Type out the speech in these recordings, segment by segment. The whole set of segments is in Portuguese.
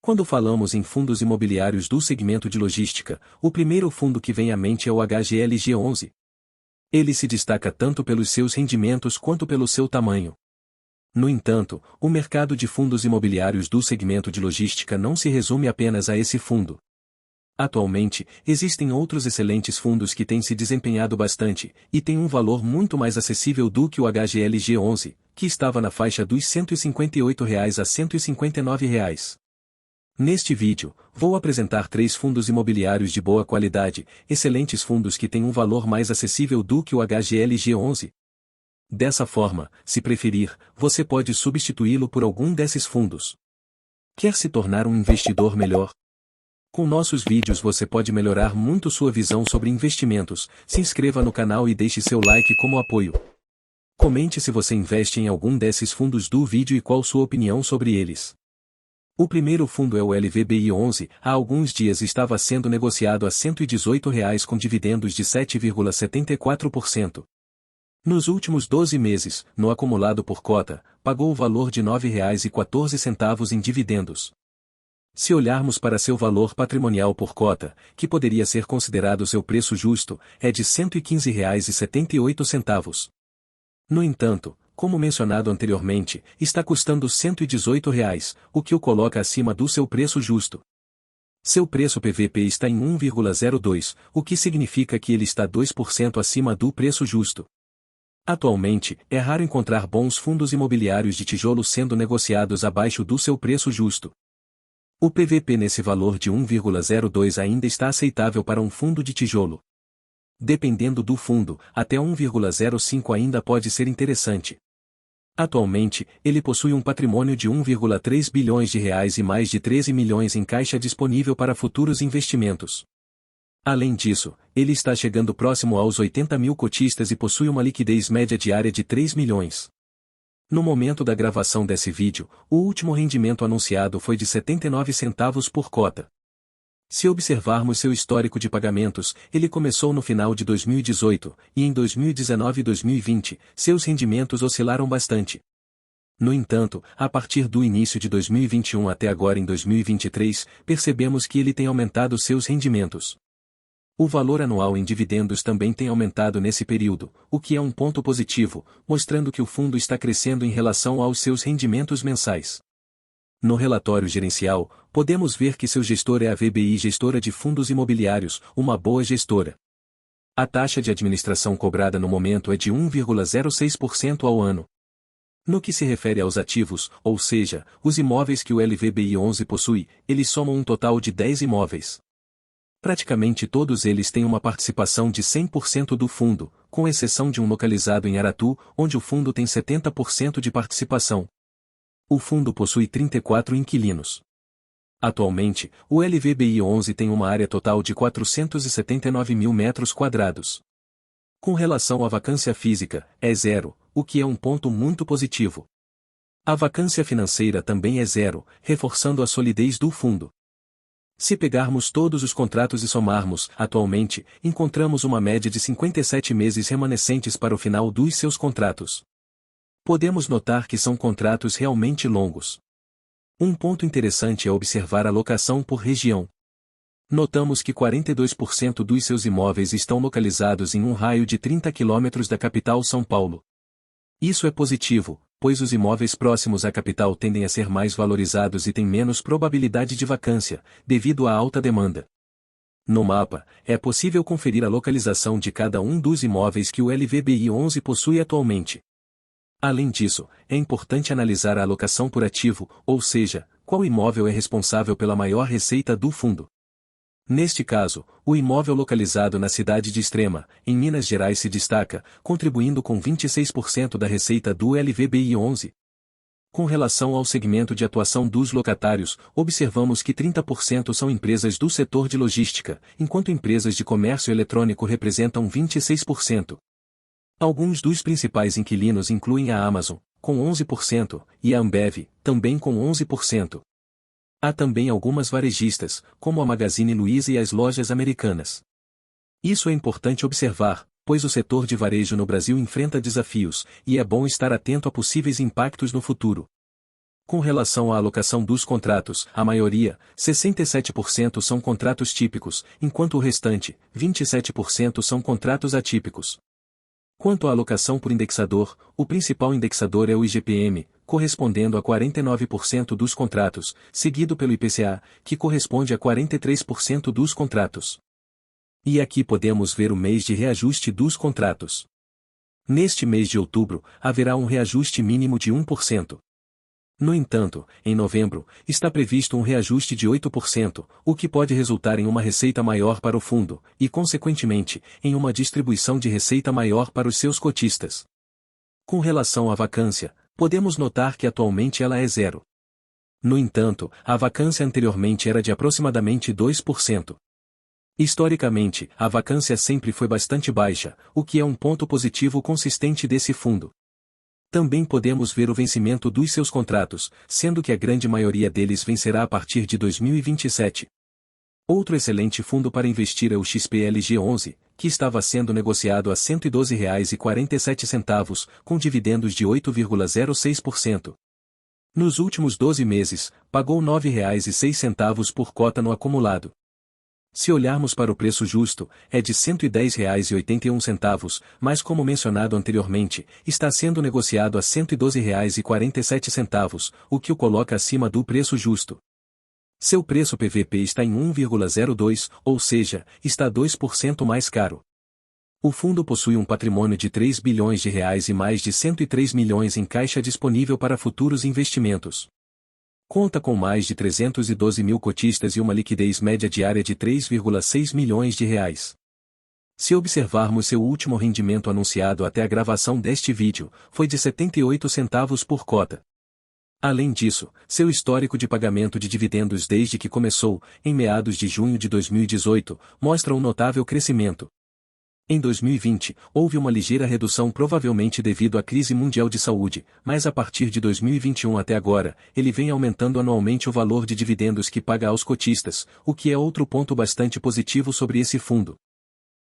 Quando falamos em fundos imobiliários do segmento de logística, o primeiro fundo que vem à mente é o HGLG11. Ele se destaca tanto pelos seus rendimentos quanto pelo seu tamanho. No entanto, o mercado de fundos imobiliários do segmento de logística não se resume apenas a esse fundo. Atualmente, existem outros excelentes fundos que têm se desempenhado bastante, e têm um valor muito mais acessível do que o HGLG11, que estava na faixa dos R$ 158 a R$ 159. Neste vídeo, vou apresentar 3 fundos imobiliários de boa qualidade, excelentes fundos que têm um valor mais acessível do que o HGLG11. Dessa forma, se preferir, você pode substituí-lo por algum desses fundos. Quer se tornar um investidor melhor? Com nossos vídeos você pode melhorar muito sua visão sobre investimentos. Se inscreva no canal e deixe seu like como apoio. Comente se você investe em algum desses fundos do vídeo e qual sua opinião sobre eles. O primeiro fundo é o LVBI11, há alguns dias estava sendo negociado a R$ 118 com dividendos de 7,74%. Nos últimos 12 meses, no acumulado por cota, pagou o valor de R$ 9,14 em dividendos. Se olharmos para seu valor patrimonial por cota, que poderia ser considerado seu preço justo, é de R$ 115,78. No entanto, como mencionado anteriormente, está custando R$ 118, o que o coloca acima do seu preço justo. Seu preço PVP está em 1,02, o que significa que ele está 2% acima do preço justo. Atualmente, é raro encontrar bons fundos imobiliários de tijolo sendo negociados abaixo do seu preço justo. O PVP nesse valor de 1,02 ainda está aceitável para um fundo de tijolo. Dependendo do fundo, até 1,05 ainda pode ser interessante. Atualmente, ele possui um patrimônio de 1,3 bilhões de reais e mais de 13 milhões em caixa disponível para futuros investimentos. Além disso, ele está chegando próximo aos 80 mil cotistas e possui uma liquidez média diária de 3 milhões. No momento da gravação desse vídeo, o último rendimento anunciado foi de 79 centavos por cota. Se observarmos seu histórico de pagamentos, ele começou no final de 2018, e em 2019 e 2020, seus rendimentos oscilaram bastante. No entanto, a partir do início de 2021 até agora em 2023, percebemos que ele tem aumentado seus rendimentos. O valor anual em dividendos também tem aumentado nesse período, o que é um ponto positivo, mostrando que o fundo está crescendo em relação aos seus rendimentos mensais. No relatório gerencial, podemos ver que seu gestor é a VBI Gestora de Fundos Imobiliários, uma boa gestora. A taxa de administração cobrada no momento é de 1,06% ao ano. No que se refere aos ativos, ou seja, os imóveis que o LVBI11 possui, eles somam um total de 10 imóveis. Praticamente todos eles têm uma participação de 100% do fundo, com exceção de um localizado em Aratu, onde o fundo tem 70% de participação. O fundo possui 34 inquilinos. Atualmente, o LVBI11 tem uma área total de 479 mil metros quadrados. Com relação à vacância física, é zero, o que é um ponto muito positivo. A vacância financeira também é zero, reforçando a solidez do fundo. Se pegarmos todos os contratos e somarmos, atualmente, encontramos uma média de 57 meses remanescentes para o final dos seus contratos. Podemos notar que são contratos realmente longos. Um ponto interessante é observar a locação por região. Notamos que 42% dos seus imóveis estão localizados em um raio de 30 km da capital São Paulo. Isso é positivo, pois os imóveis próximos à capital tendem a ser mais valorizados e têm menos probabilidade de vacância, devido à alta demanda. No mapa, é possível conferir a localização de cada um dos imóveis que o LVBI11 possui atualmente. Além disso, é importante analisar a alocação por ativo, ou seja, qual imóvel é responsável pela maior receita do fundo. Neste caso, o imóvel localizado na cidade de Extrema, em Minas Gerais se destaca, contribuindo com 26% da receita do LVBI11. Com relação ao segmento de atuação dos locatários, observamos que 30% são empresas do setor de logística, enquanto empresas de comércio eletrônico representam 26%. Alguns dos principais inquilinos incluem a Amazon, com 11%, e a Ambev, também com 11%. Há também algumas varejistas, como a Magazine Luiza e as lojas americanas. Isso é importante observar, pois o setor de varejo no Brasil enfrenta desafios, e é bom estar atento a possíveis impactos no futuro. Com relação à alocação dos contratos, a maioria, 67% são contratos típicos, enquanto o restante, 27% são contratos atípicos. Quanto à alocação por indexador, o principal indexador é o IGPM, correspondendo a 49% dos contratos, seguido pelo IPCA, que corresponde a 43% dos contratos. E aqui podemos ver o mês de reajuste dos contratos. Neste mês de outubro, haverá um reajuste mínimo de 1%. No entanto, em novembro, está previsto um reajuste de 8%, o que pode resultar em uma receita maior para o fundo, e consequentemente, em uma distribuição de receita maior para os seus cotistas. Com relação à vacância, podemos notar que atualmente ela é zero. No entanto, a vacância anteriormente era de aproximadamente 2%. Historicamente, a vacância sempre foi bastante baixa, o que é um ponto positivo consistente desse fundo. Também podemos ver o vencimento dos seus contratos, sendo que a grande maioria deles vencerá a partir de 2027. Outro excelente fundo para investir é o XPLG11, que estava sendo negociado a R$ 112,47, com dividendos de 8,06%. Nos últimos 12 meses, pagou R$ 9,06 por cota no acumulado. Se olharmos para o preço justo, é de R$ 110,81, mas como mencionado anteriormente, está sendo negociado a R$ 112,47, o que o coloca acima do preço justo. Seu preço PVP está em 1,02, ou seja, está 2% mais caro. O fundo possui um patrimônio de R$ 3 bilhões e mais de 103 milhões em caixa disponível para futuros investimentos. Conta com mais de 312 mil cotistas e uma liquidez média diária de 3,6 milhões de reais. Se observarmos seu último rendimento anunciado até a gravação deste vídeo, foi de 78 centavos por cota. Além disso, seu histórico de pagamento de dividendos desde que começou, em meados de junho de 2018, mostra um notável crescimento. Em 2020, houve uma ligeira redução provavelmente devido à crise mundial de saúde, mas a partir de 2021 até agora, ele vem aumentando anualmente o valor de dividendos que paga aos cotistas, o que é outro ponto bastante positivo sobre esse fundo.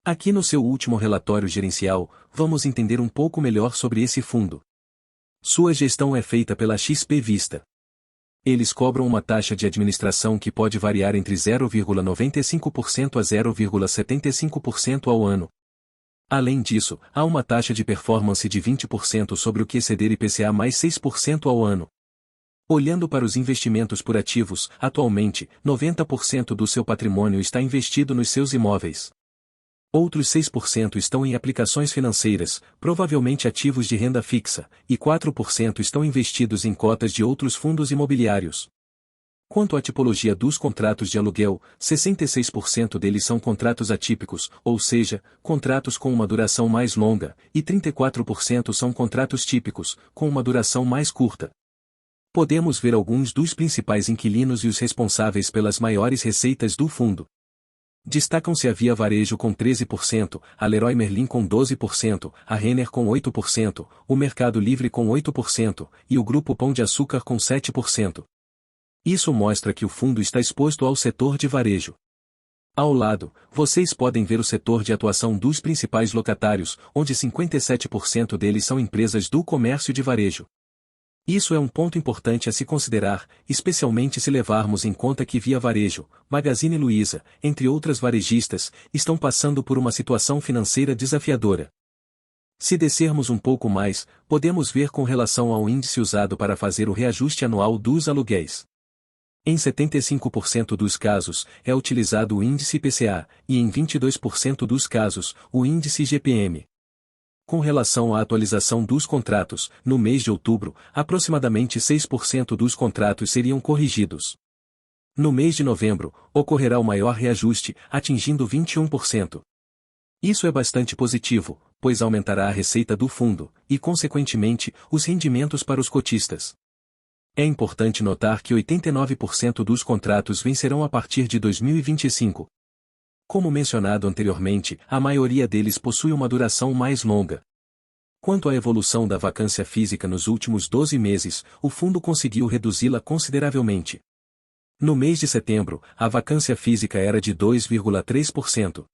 Aqui no seu último relatório gerencial, vamos entender um pouco melhor sobre esse fundo. Sua gestão é feita pela XP Vista. Eles cobram uma taxa de administração que pode variar entre 0,95% a 0,75% ao ano. Além disso, há uma taxa de performance de 20% sobre o que exceder IPCA mais 6% ao ano. Olhando para os investimentos por ativos, atualmente, 90% do seu patrimônio está investido nos seus imóveis. Outros 6% estão em aplicações financeiras, provavelmente ativos de renda fixa, e 4% estão investidos em cotas de outros fundos imobiliários. Quanto à tipologia dos contratos de aluguel, 66% deles são contratos atípicos, ou seja, contratos com uma duração mais longa, e 34% são contratos típicos, com uma duração mais curta. Podemos ver alguns dos principais inquilinos e os responsáveis pelas maiores receitas do fundo. Destacam-se a Via Varejo com 13%, a Leroy Merlin com 12%, a Renner com 8%, o Mercado Livre com 8% e o Grupo Pão de Açúcar com 7%. Isso mostra que o fundo está exposto ao setor de varejo. Ao lado, vocês podem ver o setor de atuação dos principais locatários, onde 57% deles são empresas do comércio de varejo. Isso é um ponto importante a se considerar, especialmente se levarmos em conta que Via Varejo, Magazine Luiza, entre outras varejistas, estão passando por uma situação financeira desafiadora. Se descermos um pouco mais, podemos ver com relação ao índice usado para fazer o reajuste anual dos aluguéis. Em 75% dos casos, é utilizado o índice IPCA, e em 22% dos casos, o índice IGPM. Com relação à atualização dos contratos, no mês de outubro, aproximadamente 6% dos contratos seriam corrigidos. No mês de novembro, ocorrerá o maior reajuste, atingindo 21%. Isso é bastante positivo, pois aumentará a receita do fundo, e consequentemente, os rendimentos para os cotistas. É importante notar que 89% dos contratos vencerão a partir de 2025. Como mencionado anteriormente, a maioria deles possui uma duração mais longa. Quanto à evolução da vacância física nos últimos 12 meses, o fundo conseguiu reduzi-la consideravelmente. No mês de setembro, a vacância física era de 2,3%.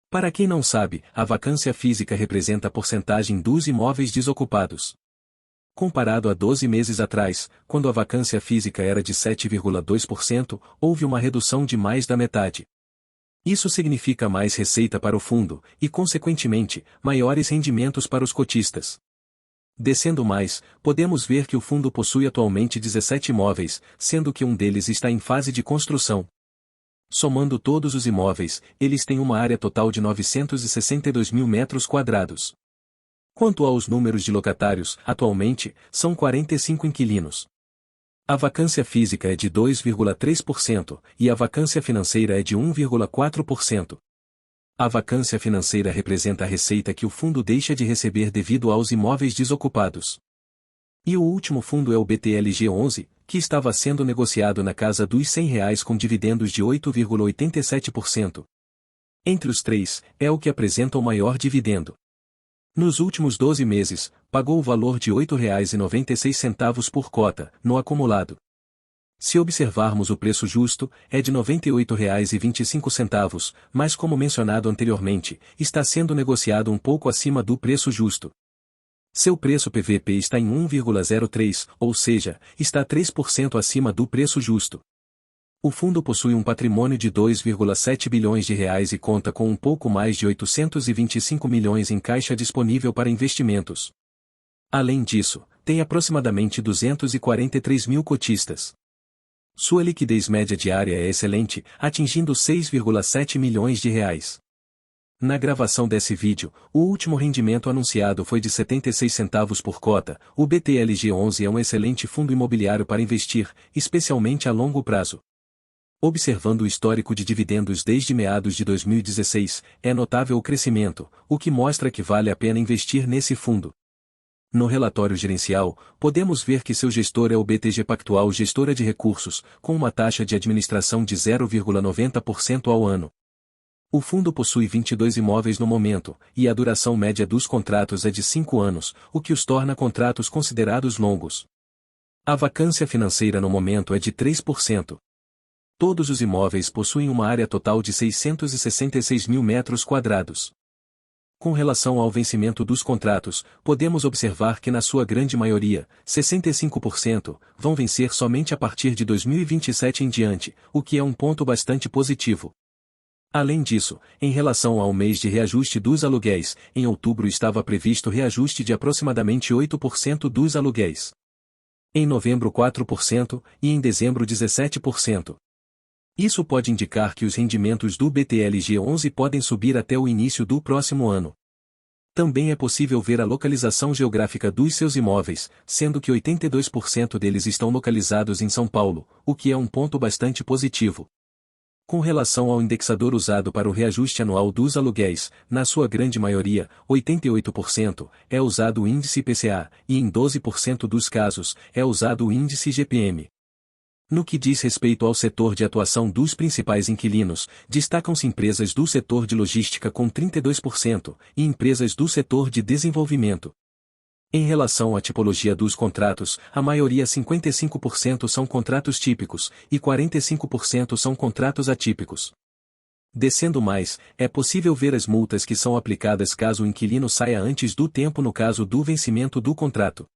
Para quem não sabe, a vacância física representa a porcentagem dos imóveis desocupados. Comparado a 12 meses atrás, quando a vacância física era de 7,2%, houve uma redução de mais da metade. Isso significa mais receita para o fundo, e consequentemente, maiores rendimentos para os cotistas. Descendo mais, podemos ver que o fundo possui atualmente 17 imóveis, sendo que um deles está em fase de construção. Somando todos os imóveis, eles têm uma área total de 962 mil metros quadrados. Quanto aos números de locatários, atualmente, são 45 inquilinos. A vacância física é de 2,3% e a vacância financeira é de 1,4%. A vacância financeira representa a receita que o fundo deixa de receber devido aos imóveis desocupados. E o último fundo é o BTLG11, que estava sendo negociado na casa dos R$ 100 com dividendos de 8,87%. Entre os três, é o que apresenta o maior dividendo. Nos últimos 12 meses, pagou o valor de R$ 8,96 por cota, no acumulado. Se observarmos o preço justo, é de R$ 98,25, mas como mencionado anteriormente, está sendo negociado um pouco acima do preço justo. Seu preço PVP está em 1,03, ou seja, está 3% acima do preço justo. O fundo possui um patrimônio de 2,7 bilhões de reais e conta com um pouco mais de 825 milhões em caixa disponível para investimentos. Além disso, tem aproximadamente 243 mil cotistas. Sua liquidez média diária é excelente, atingindo 6,7 milhões de reais. Na gravação desse vídeo, o último rendimento anunciado foi de 76 centavos por cota. O BTLG11 é um excelente fundo imobiliário para investir, especialmente a longo prazo. Observando o histórico de dividendos desde meados de 2016, é notável o crescimento, o que mostra que vale a pena investir nesse fundo. No relatório gerencial, podemos ver que seu gestor é o BTG Pactual Gestora de Recursos, com uma taxa de administração de 0,90% ao ano. O fundo possui 22 imóveis no momento, e a duração média dos contratos é de 5 anos, o que os torna contratos considerados longos. A vacância financeira no momento é de 3%. Todos os imóveis possuem uma área total de 666 mil metros quadrados. Com relação ao vencimento dos contratos, podemos observar que na sua grande maioria, 65%, vão vencer somente a partir de 2027 em diante, o que é um ponto bastante positivo. Além disso, em relação ao mês de reajuste dos aluguéis, em outubro estava previsto reajuste de aproximadamente 8% dos aluguéis. Em novembro 4% e em dezembro 17%. Isso pode indicar que os rendimentos do BTLG11 podem subir até o início do próximo ano. Também é possível ver a localização geográfica dos seus imóveis, sendo que 82% deles estão localizados em São Paulo, o que é um ponto bastante positivo. Com relação ao indexador usado para o reajuste anual dos aluguéis, na sua grande maioria, 88%, é usado o índice IPCA, e em 12% dos casos, é usado o índice GPM. No que diz respeito ao setor de atuação dos principais inquilinos, destacam-se empresas do setor de logística com 32% e empresas do setor de desenvolvimento. Em relação à tipologia dos contratos, a maioria 55% são contratos típicos e 45% são contratos atípicos. Descendo mais, é possível ver as multas que são aplicadas caso o inquilino saia antes do tempo no caso do vencimento do contrato.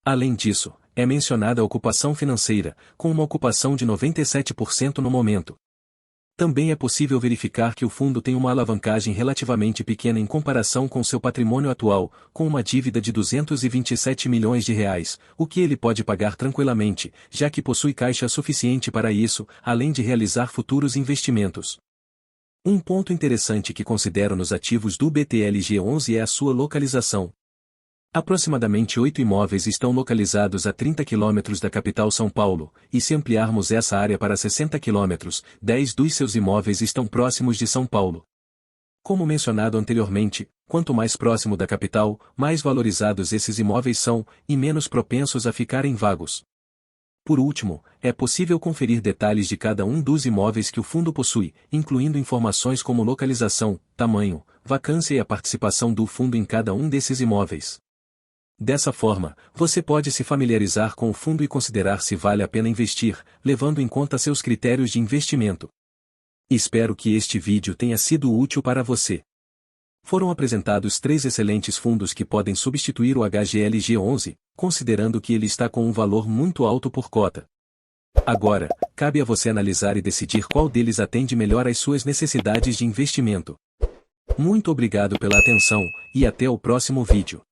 Além disso, é mencionada a ocupação financeira, com uma ocupação de 97% no momento. Também é possível verificar que o fundo tem uma alavancagem relativamente pequena em comparação com seu patrimônio atual, com uma dívida de 227 milhões de reais, o que ele pode pagar tranquilamente, já que possui caixa suficiente para isso, além de realizar futuros investimentos. Um ponto interessante que considero nos ativos do BTLG11 é a sua localização. Aproximadamente 8 imóveis estão localizados a 30 km da capital São Paulo, e se ampliarmos essa área para 60 km, 10 dos seus imóveis estão próximos de São Paulo. Como mencionado anteriormente, quanto mais próximo da capital, mais valorizados esses imóveis são, e menos propensos a ficarem vagos. Por último, é possível conferir detalhes de cada um dos imóveis que o fundo possui, incluindo informações como localização, tamanho, vacância e a participação do fundo em cada um desses imóveis. Dessa forma, você pode se familiarizar com o fundo e considerar se vale a pena investir, levando em conta seus critérios de investimento. Espero que este vídeo tenha sido útil para você. Foram apresentados 3 excelentes fundos que podem substituir o HGLG11, considerando que ele está com um valor muito alto por cota. Agora, cabe a você analisar e decidir qual deles atende melhor às suas necessidades de investimento. Muito obrigado pela atenção, e até o próximo vídeo.